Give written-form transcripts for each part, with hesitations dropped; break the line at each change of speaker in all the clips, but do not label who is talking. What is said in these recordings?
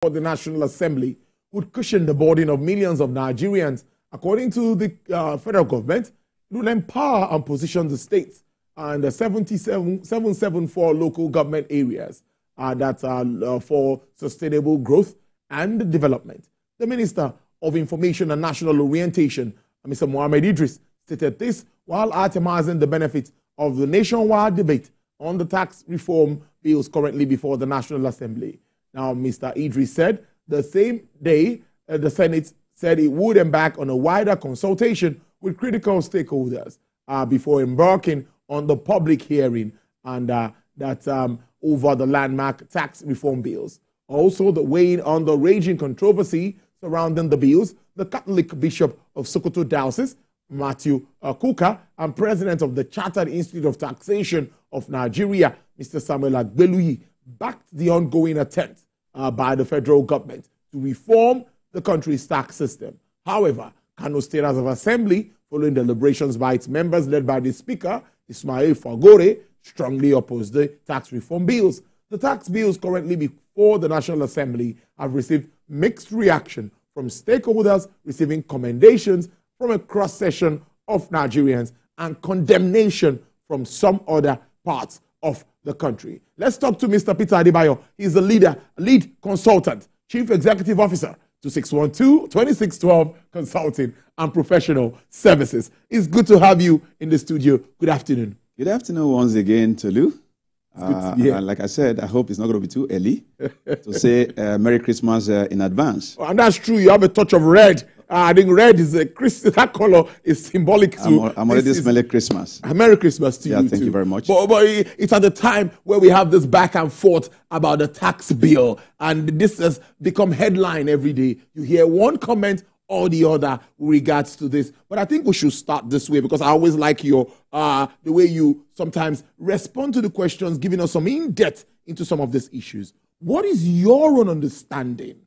for the National Assembly would cushion the burden of millions of Nigerians. According to the federal government, it will empower and position the states and the 774 local government areas that are for sustainable growth and development. The Minister of Information and National Orientation, Mr. Mohammed Idris, stated this while itemizing the benefits of the nationwide debate on the tax reform bills currently before the National Assembly. Now, Mr. Idris said the same day the Senate said it would embark on a wider consultation with critical stakeholders before embarking on the public hearing and over the landmark tax reform bills. Also, the weighing on the raging controversy surrounding the bills, the Catholic Bishop of Sokoto Diocese, Matthew Kuka, and President of the Chartered Institute of Taxation of Nigeria, Mr. Samuel Agbeluyi, backed the ongoing attempt by the federal government to reform the country's tax system. However, Kano State House of Assembly, following deliberations by its members led by the Speaker, Ismail Fagore, strongly opposed the tax reform bills. The tax bills currently before the National Assembly have received mixed reaction from stakeholders, receiving commendations from a cross-section of Nigerians and condemnation from some other parts of the country. Let's talk to Mr. Peter Adebayo. He's the lead consultant, Chief Executive Officer to 612-2612 Consulting and Professional Services. It's good to have you in the studio. Good afternoon.
Good afternoon once again, Tolu. And like I said, I hope it's not going to be too early to say Merry Christmas in advance.
And that's true. You have a touch of red. I think red is a Christmas. That color is symbolic to.
I'm already smelling Christmas.
Merry Christmas to you.
Yeah, thank you very much.
But it's at the time where we have this back and forth about the tax bill, and this has become headline every day. You hear one comment or the other with regards to this. But I think we should start this way because I always like your the way you sometimes respond to the questions, giving us some in-depth into some of these issues. What is your own understanding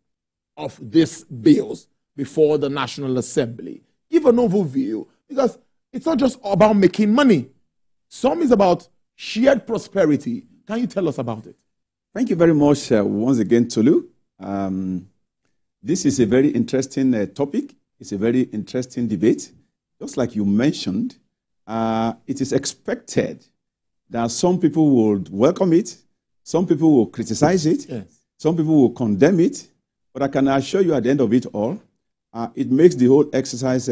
of these bills before the National Assembly? Give an overview, because it's not just about making money. Some is about shared prosperity. Can you tell us about it?
Thank you very much once again, Tolu. This is a very interesting topic. It's a very interesting debate. Just like you mentioned, it is expected that some people would welcome it, some people will criticize it, yes, some people will condemn it, but I can assure you at the end of it all, it makes the whole exercise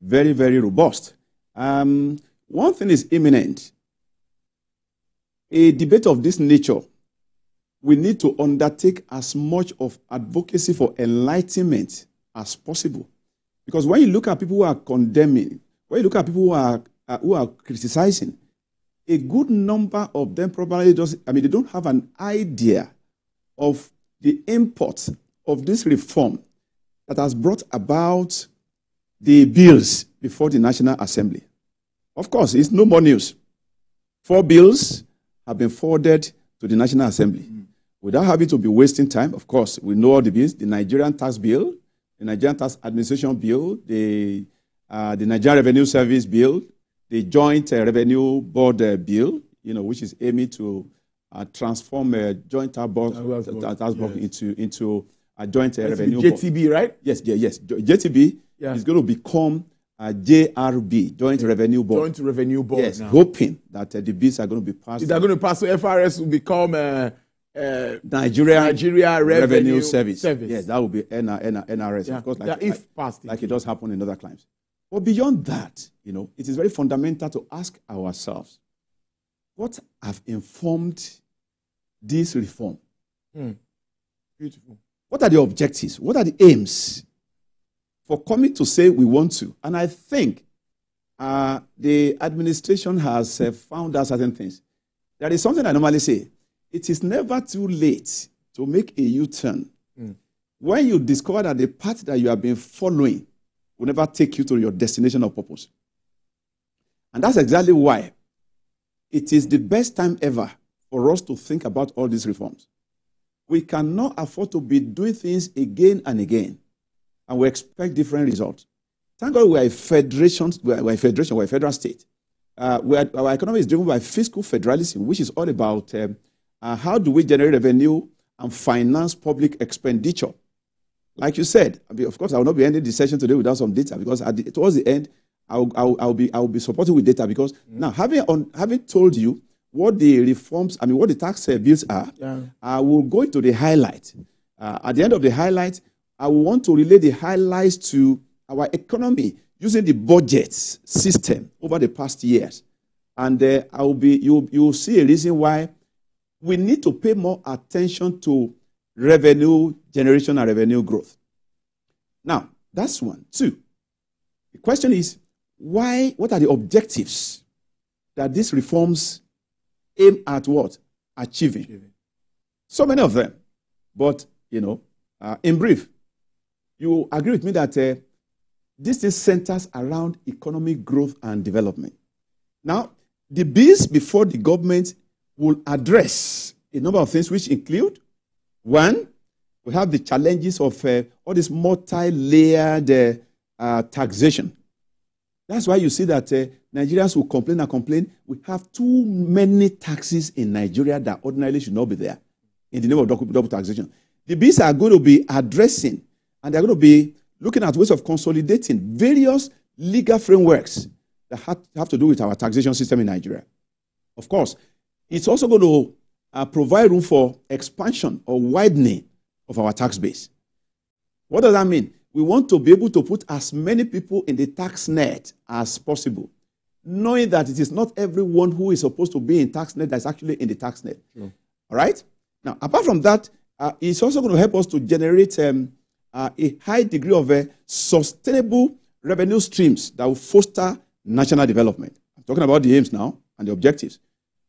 very, very robust. One thing is imminent. A debate of this nature, we need to undertake as much of advocacy for enlightenment as possible. Because when you look at people who are condemning, when you look at people who are criticizing, a good number of them probably they don't have an idea of the import of this reform that has brought about the bills before the National Assembly. Of course, it's no more news. 4 bills have been forwarded to the National Assembly. Without having to be wasting time, of course, we know all the bills: the Nigerian Tax Bill, the Nigerian Tax Administration Bill, the Nigerian Revenue Service Bill, the Joint Revenue Board Bill, which is aiming to transform a joint tax board into a joint revenue board.
JTB, right?
Yes. JTB is going to become a JRB, Joint Revenue Board.
Joint Revenue Board.
Yes, now, hoping that the bills are going to be passed.
If they're going to pass, so FRS will become
Nigeria Revenue Service.
Yes,
that will be NRS.
Yeah.
Of course,
if passed,
like it does happen in other climes. But beyond that, it is very fundamental to ask ourselves, what have informed this reform?
Beautiful.
What are the objectives? What are the aims for coming to say we want to? And I think the administration has found out certain things. There is something I normally say. It is never too late to make a U-turn. When you discover that the path that you have been following will never take you to your destination of purpose. And that's exactly why it is the best time ever for us to think about all these reforms. We cannot afford to be doing things again and again, and we expect different results. Thank God we are a federation, we're a federal state. Our economy is driven by fiscal federalism, which is all about how do we generate revenue and finance public expenditure. Like you said, of course, I will not be ending the session today without some data, because towards the end, I'll be supporting with data, because now having told you what the reforms, what the tax bills are, I will go into the highlight. At the end of the highlight, I will want to relate the highlights to our economy using the budget system over the past years. And you'll see a reason why we need to pay more attention to revenue generation and revenue growth. Now, that's one. Two, the question is, what are the objectives that these reforms aim at what? Achieving. So many of them. But, in brief, you agree with me that this thing centers around economic growth and development. Now, the bills before the government will address a number of things, which include, one, we have the challenges of all this multi-layered taxation. That's why you see that Nigerians will complain and complain. We have too many taxes in Nigeria that ordinarily should not be there in the name of double taxation. The bills are going to be addressing, and they're going to be looking at ways of consolidating various legal frameworks that have to do with our taxation system in Nigeria. Of course, it's also going to provide room for expansion or widening of our tax base. What does that mean? We want to be able to put as many people in the tax net as possible, knowing that it is not everyone who is supposed to be in tax net that's actually in the tax net. All right? Now, apart from that, it's also going to help us to generate a high degree of sustainable revenue streams that will foster national development. I'm talking about the aims now and the objectives.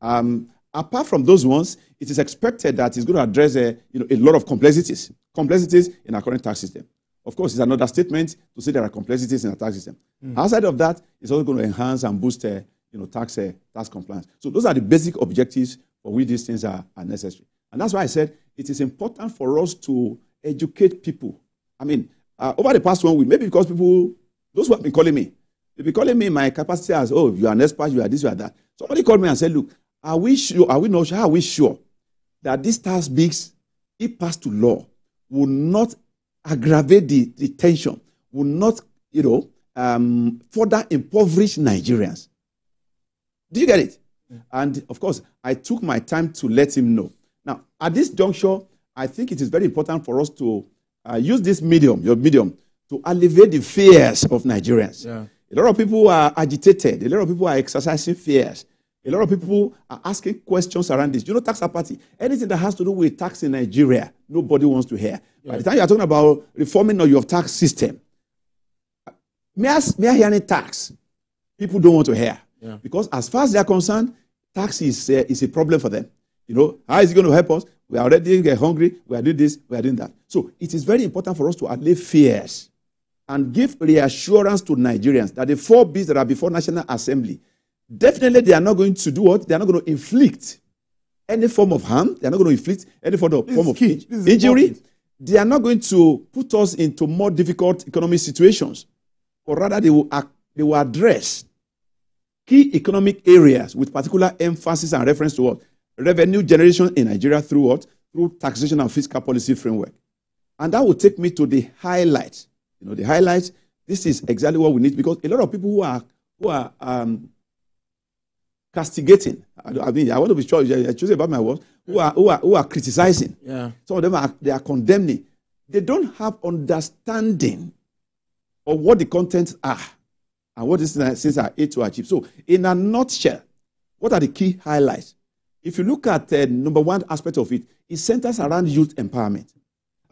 Apart from those ones, it is expected that it's going to address a lot of complexities in our current tax system. Of course, it's another statement to say there are complexities in our tax system. Outside of that, it's also going to enhance and boost tax compliance. So those are the basic objectives for which these things are necessary. And that's why I said it is important for us to educate people. Over the past 1 week, maybe because those who have been calling me, they've been calling me my capacity as, oh, you are an expert, you are this, you are that. Somebody called me and said, look, are we sure that these tax bills, if passed to law, will not aggravate the tension, will not, further impoverish Nigerians? Do you get it? And of course, I took my time to let him know. Now, at this juncture, I think it is very important for us to use this your medium, to alleviate the fears of Nigerians. Yeah. A lot of people are agitated. A lot of people are exercising fears. A lot of people are asking questions around this. Tax apathy, anything that has to do with tax in Nigeria, nobody wants to hear. Yeah. By the time you are talking about reforming your tax system, mere hearing tax, people don't want to hear. Yeah. Because as far as they are concerned, tax is a problem for them. How is it going to help us? We are already hungry. We are doing this. We are doing that. So it is very important for us to allay fears and give reassurance to Nigerians that the 4 bills that are before National Assembly, definitely they are not going to do what? They are not going to inflict any form of harm. They are not going to inflict any form of injury. They are not going to put us into more difficult economic situations. Or rather, they will address key economic areas with particular emphasis and reference to what? Revenue generation in Nigeria through what? Through taxation and fiscal policy framework. And that will take me to the highlights. The highlights, this is exactly what we need, because a lot of people who are castigating, I want to be sure, I choose about my words, who are criticizing. Yeah. Some of them they are condemning. They don't have understanding of what the contents are and what these things are aimed to achieve. So, in a nutshell, what are the key highlights? If you look at number one aspect of it, it centers around youth empowerment.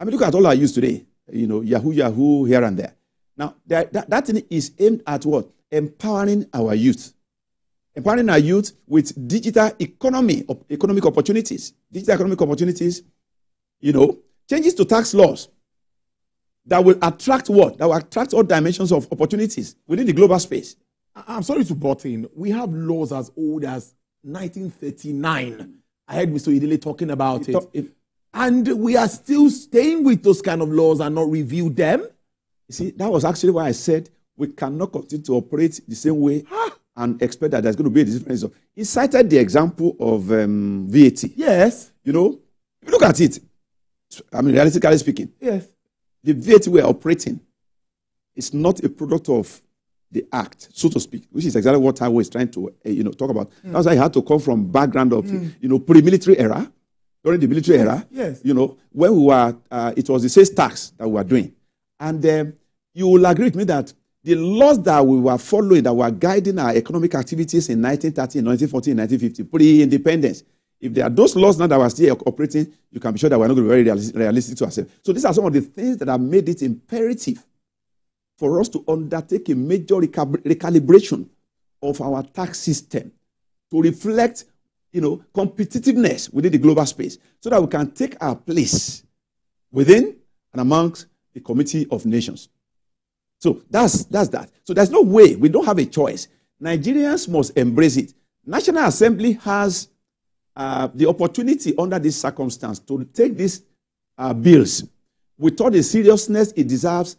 Look at all our youth today. Yahoo here and there. Now, that thing is aimed at what? Empowering our youth. Empowering our youth with digital economic opportunities. Digital economic opportunities, changes to tax laws that will attract what? That will attract all dimensions of opportunities within the global space.
I'm sorry to butt in. We have laws as old as 1939. I heard Mr. Idile talking about it. And we are still staying with those kind of laws and not review them.
You see, that was actually why I said we cannot continue to operate the same way and expect that there's going to be a difference. He cited the example of VAT.
Yes.
If you look at it, I mean, realistically speaking,
Yes.
the VAT we're operating is not a product of the act, so to speak, which is exactly what I was trying to, talk about. That's why I had to come from background of, pre-military era, during the military era.
Yes.
When we were, it was the sales tax that we were doing. And you will agree with me that the laws that we were following, that were guiding our economic activities in 1930, 1940, 1950, pre-independence, if there are those laws now that we're still operating, you can be sure that we're not going to be very realistic to ourselves. So these are some of the things that have made it imperative for us to undertake a major recalibration of our tax system to reflect, competitiveness within the global space, so that we can take our place within and amongst the Committee of Nations. So that's that. So there's no way. We don't have a choice. Nigerians must embrace it. National Assembly has the opportunity under this circumstance to take these bills with all the seriousness it deserves,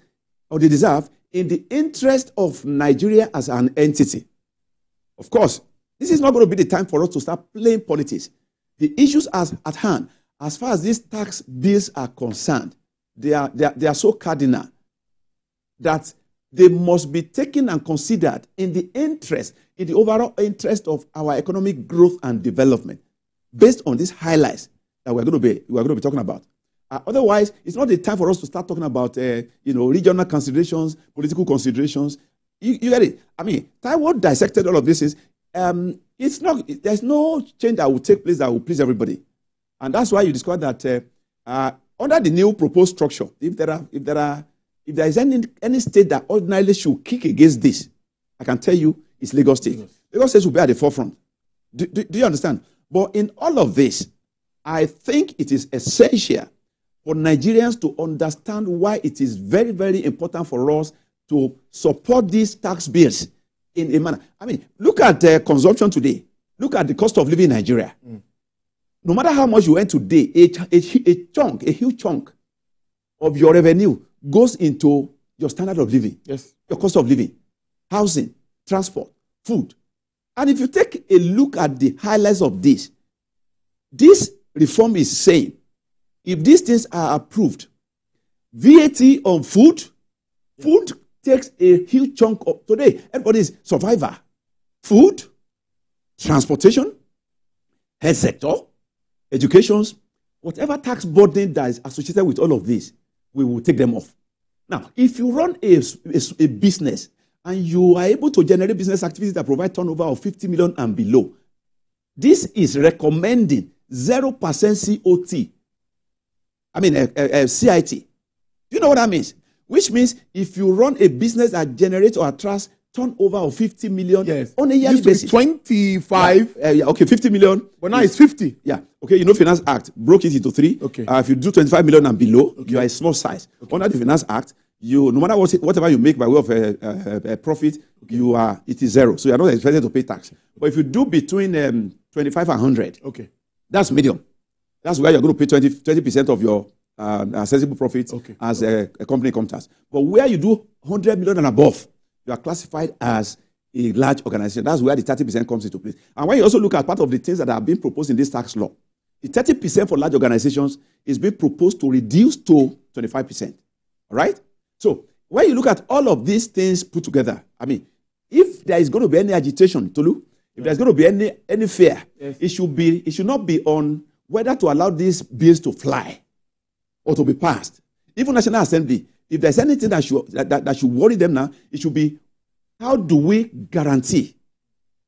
or they deserve, in the interest of Nigeria as an entity. Of course, this is not going to be the time for us to start playing politics. The issues at hand, as far as these tax bills are concerned, they are so cardinal that they must be taken and considered in the overall interest of our economic growth and development, based on these highlights that we're going to be talking about. Otherwise, it's not the time for us to start talking about regional considerations, political considerations. You get it? I mean, Taiwan dissected all of this. There's no change that will take place that will please everybody, and that's why you discover that under the new proposed structure, if there is any state that ordinarily should kick against this, I can tell you it's Lagos State. Lagos State will be at the forefront. Do you understand? But in all of this, I think it is essential for Nigerians to understand why it is very, very important for us to support these tax bills in a manner. I mean, look at consumption today. Look at the cost of living in Nigeria. No matter how much you earn today, a huge chunk of your revenue goes into your standard of living, your cost of living, housing, transport, food. And if you take a look at the highlights of this reform is saying, if these things are approved, VAT on food takes a huge chunk of today. Everybody's survivor. Food, transportation, health sector, education, whatever tax burden that is associated with all of this, we will take them off. Now, if you run a business and you are able to generate business activities that provide turnover of 50 million and below, this is recommending 0% COT. I mean, CIT. Do you know what that means? Which means if you run a business that generates or attracts turnover of 50 million on a yearly basis.
25.
Okay, 50 million.
But now it's 50.
Yeah. Okay, Finance Act broke it into 3. Okay. If you do 25 million and below, you are a small size. Okay. Under the Finance Act, no matter whatever you make by way of profit, it is 0. So you are not expected to pay tax. But if you do between 25 and 100, that's medium. That's where you're going to pay 20% of your accessible profits as a company income tax. But where you do 100 million and above, you are classified as a large organization. That's where the 30% comes into place. And when you also look at part of the things that are being proposed in this tax law, the 30% for large organizations is being proposed to reduce to 25%. All right? So when you look at all of these things put together, I mean, if there is going to be any agitation, Tolu, if there's going to be any fear, it should not be on whether to allow these bills to fly or to be passed. Even National Assembly, if there's anything that should worry them now, it should be, how do we guarantee,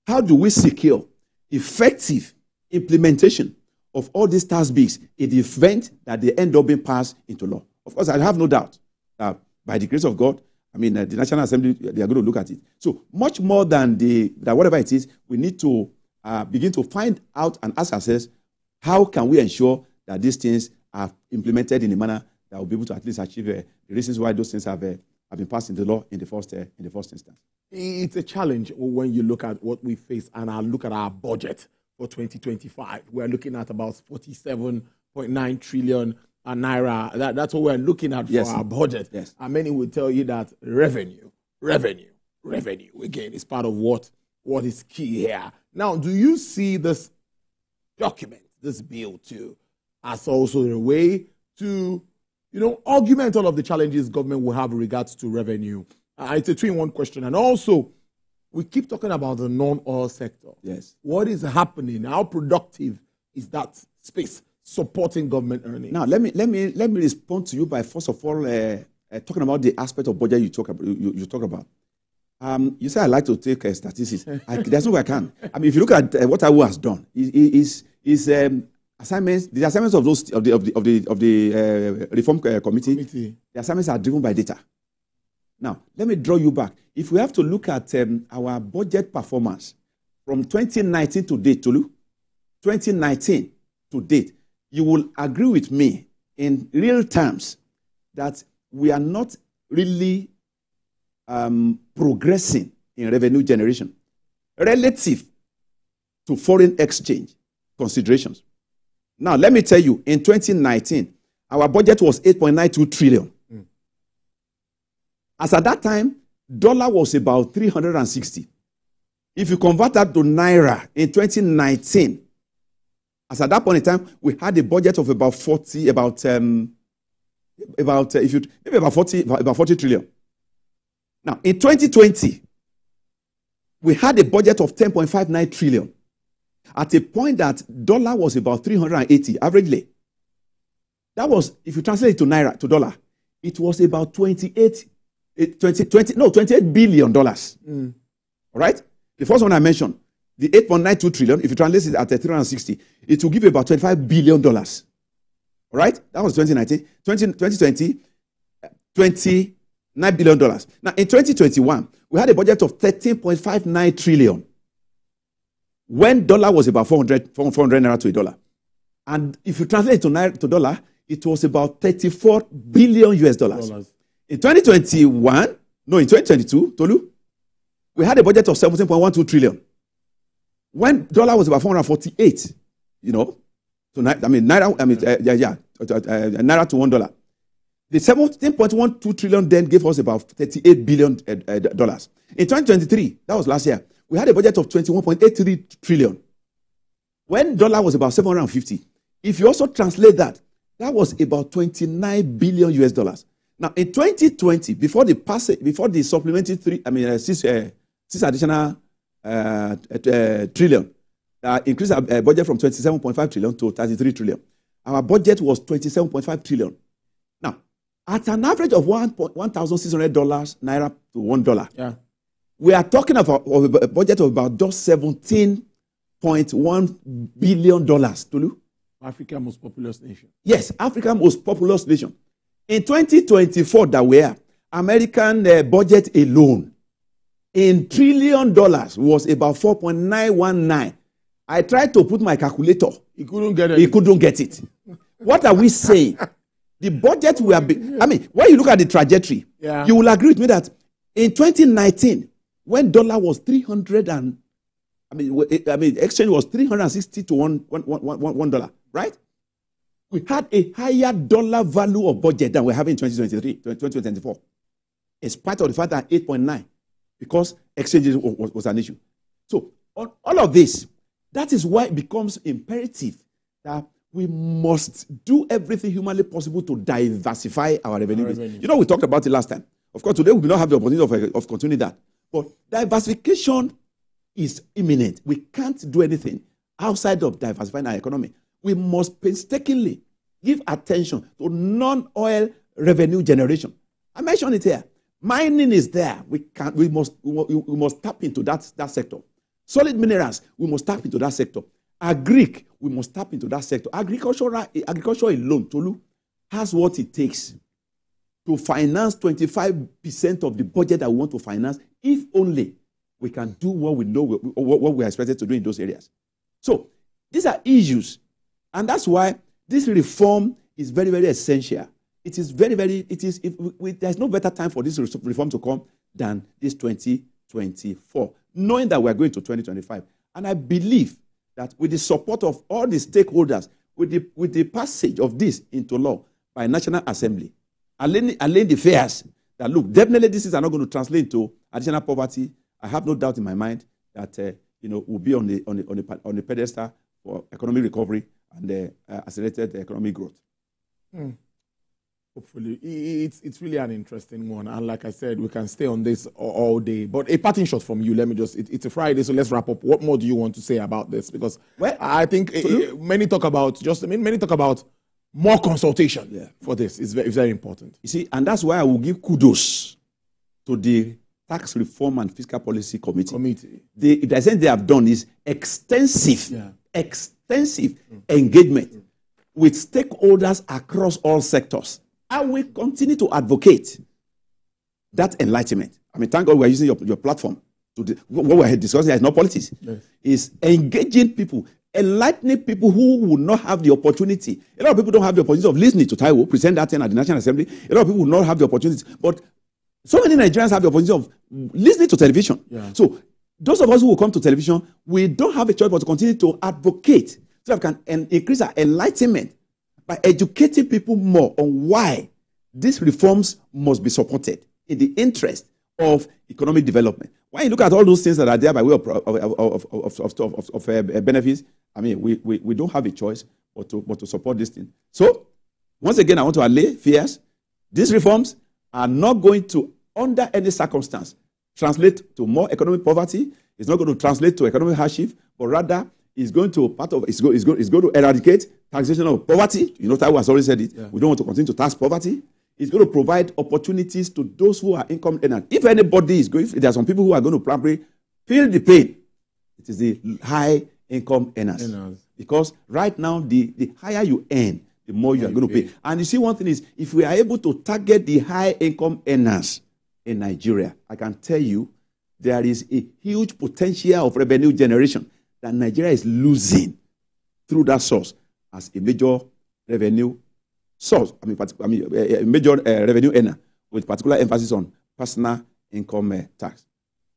how do we secure effective implementation of all these tax bills in the event that they end up being passed into law? Of course, I have no doubt that by the grace of God, I mean, the National Assembly, they are going to look at it. So much more than whatever it is, we need to begin to find out and ask ourselves, how can we ensure that these things are implemented in a manner that will be able to at least achieve the reasons why those things have been passed into law in the first instance?
It's a challenge when you look at what we face and I look at our budget for 2025. We're looking at about 47.9 trillion naira. That's what we're looking at for our budget. Yes. And many will tell you that revenue, again, is part of what is key here. Now, do you see this document, this bill too, as also a way to, augment all of the challenges government will have in regards to revenue? It's a two-in-one question. And also, we keep talking about the non-oil sector.
Yes.
What is happening? How productive is that space supporting government earnings?
Now, let me respond to you by first of all talking about the aspect of budget you talk about. You say I like to take statistics. There's no way I can. I mean, if you look at what IWO has done, assignments. The assignments of the reform committee. The assignments are driven by data. Now, let me draw you back. If we have to look at our budget performance from 2019 to date, Tolu, 2019 to date, you will agree with me in real terms that we are not really progressing in revenue generation relative to foreign exchange considerations. Now, let me tell you, in 2019, our budget was 8.92 trillion. As at that time, dollar was about 360. If you convert that to naira in 2019, as at that point in time, we had a budget of about 40 trillion. Now, in 2020, we had a budget of 10.59 trillion. At a point that dollar was about 380 averagely. That was, if you translate it to naira, to dollar, it was about 28 billion dollars. All right? The first one I mentioned, the 8.92 trillion, if you translate it at 360, it will give you about $25 billion. All right? That was 2019. 2020, $29 billion. Now, in 2021, we had a budget of 13.59 trillion. When dollar was about 400 naira to a dollar. And if you translate it to naira to dollar, it was about 34 billion US dollars. In 2022, Tolu, we had a budget of 17.12 trillion. When dollar was about 448, naira to $1. The 17.12 trillion then gave us about $38 billion. In 2023, that was last year, we had a budget of 21.83 trillion. When dollar was about 750, if you also translate that, that was about 29 billion US dollars. Now, in 2020, before the supplementary six additional trillion, increased our budget from 27.5 trillion to 33 trillion. Our budget was 27.5 trillion. Now, at an average of $1,600 naira to $1,
yeah,
we are talking about a budget of about just $17.1 billion. Tolu?
Africa's most populous nation.
Yes, Africa's most populous nation. In 2024, that we are, American budget alone in $1 trillion was about 4.919. I tried to put my calculator.
He couldn't get it.
He couldn't get it. What are we saying? The budget we have been, when you look at the trajectory,
yeah,
you will agree with me that in 2019, when dollar was 300 and, exchange was 360 to $1, right? We had a higher dollar value of budget than we have in 2024. In spite of the fact that 8.9, because exchange was an issue. So, on all of this, that is why it becomes imperative that we must do everything humanly possible to diversify our revenue. We talked about it last time. Of course, today we will not have the opportunity of continuing that. But diversification is imminent. We can't do anything outside of diversifying our economy. We must painstakingly give attention to non-oil revenue generation. I mentioned it here. Mining is there. We must tap into that sector. Solid minerals, we must tap into that sector. Agric, we must tap into that sector. Agriculture alone, Tolu, has what it takes to finance 25% of the budget that we want to finance, if only we can do what we know, what we are expected to do in those areas. So, these are issues. And that's why this reform is very, very essential. It is very, very, there's no better time for this reform to come than this 2024, knowing that we're going to 2025. And I believe that with the support of all the stakeholders, with the passage of this into law by National Assembly, and laying the fears that, look, definitely this is not going to translate into additional poverty. I have no doubt in my mind that, we'll be on the pedestal for economic recovery and accelerated economic growth.
Hopefully. It's really an interesting one. And like I said, we can stay on this all day. But a parting shot from you. Let me just, it's a Friday, so let's wrap up. What more do you want to say about this? Because I think many talk about more consultation for this. It's very, very important.
You see, and that's why I will give kudos to the Tax Reform and Fiscal Policy Committee. The essence they have done is extensive engagement with stakeholders across all sectors. I will continue to advocate that enlightenment. I mean, thank God we're using your platform. What we're discussing here is not politics. Yes. It's engaging people, enlightening people who will not have the opportunity. A lot of people don't have the opportunity of listening to Taiwo present that thing at the National Assembly. A lot of people will not have the opportunity. But so many Nigerians have the opportunity of listening to television. Yeah. So those of us who will come to television, we don't have a choice but to continue to advocate so that we can increase our enlightenment by educating people more on why these reforms must be supported in the interest of economic development. When you look at all those things that are there by way of benefits, I mean, we don't have a choice but to support this thing. So, once again, I want to allay fears. These reforms are not going to, under any circumstance, translate to more economic poverty. It's not going to translate to economic hardship, but rather it's going to it's going to eradicate taxation of poverty. You know, Taiwo has already said it. Yeah. We don't want to continue to tax poverty. It's going to provide opportunities to those who are income earners. If anybody is going, if there are some people who are going to probably feel the pain, it is the high income earners. Because right now, the higher you earn, the more you are going to pay. And you see, one thing is, if we are able to target the high income earners in Nigeria, I can tell you there is a huge potential of revenue generation that Nigeria is losing through that source as a major revenue source. A major revenue earner with particular emphasis on personal income tax.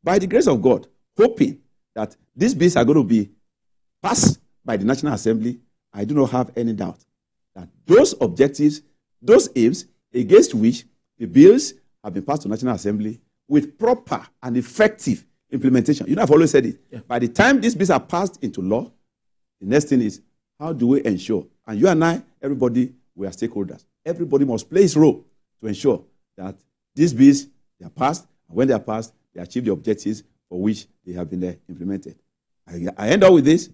By the grace of God, hoping that these bills are going to be passed by the National Assembly, I do not have any doubt that those objectives, those aims against which the bills have been passed to the National Assembly with proper and effective implementation. You know, I've always said it. Yeah. By the time these bills are passed into law, the next thing is, how do we ensure? And you and I, everybody, we are stakeholders. Everybody must play his role to ensure that these bills, they are passed, and when they are passed, they achieve the objectives for which they have been implemented. I end up with this,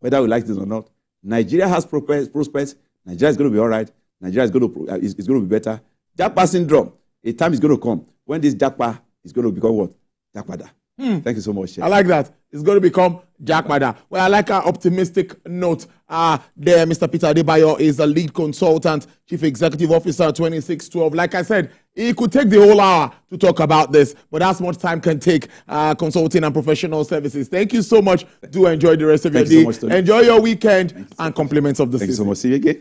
whether we like this or not. Nigeria has prospects. Nigeria is going to be all right. Nigeria is going to be better. Japa syndrome, a time is going to come when this Japa is going to become what? Jakpada. Thank you so much.
I like that. It's going to become Jakpada. Well, I like our optimistic note. There, Mr. Peter Adebayo is a lead consultant, Chief Executive Officer, 2612. Like I said, he could take the whole hour to talk about this, but that's much time can take consulting and professional services. Thank you so much. Do enjoy the rest of your day. So much, enjoy your weekend and compliments of the season.
Thank you so much. See you again.